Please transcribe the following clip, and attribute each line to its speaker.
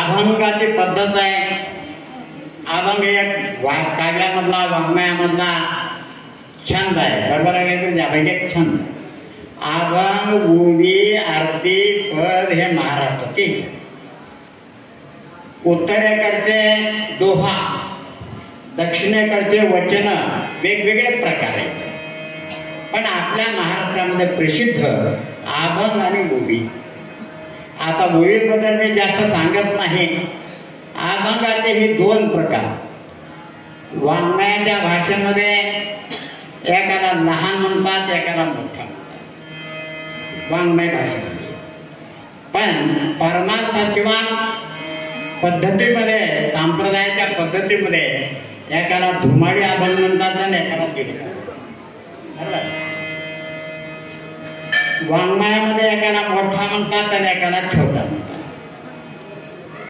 Speaker 1: अभंगाची पद्धत आहे. अभंग एक काव्यामधला वाङ्मयामधला छंद आहे, बरोबर आहे का? अभंग एक छंद. अभंग, ओवी, आरती, पद हे महाराष्ट्राचे. उत्तरेकडचे दोहा, दक्षिणेकडचे वचन वेगवेगळे प्रकार आहेत. पण आपल्या महाराष्ट्रामध्ये प्रसिद्ध अभंग आणि ओवी. आता ओवीबद्दल मी जास्त सांगत नाही. अभंगाचे हे दोन प्रकार. वाङ्मयाच्या भाषेमध्ये एकाला लहान म्हणतात, एकाला मोठा म्हणतात वाङ्मय भाषेमध्ये. पण परमार्थाच्या पद्धतीमध्ये, संप्रदायाच्या पद्धतीमध्ये एकाला धुमाडी अभंग म्हणतात आणि एकाला दीडका. वाङ्मयामध्ये एकाला मोठा म्हणतात आणि एकाला छोटा म्हणतात.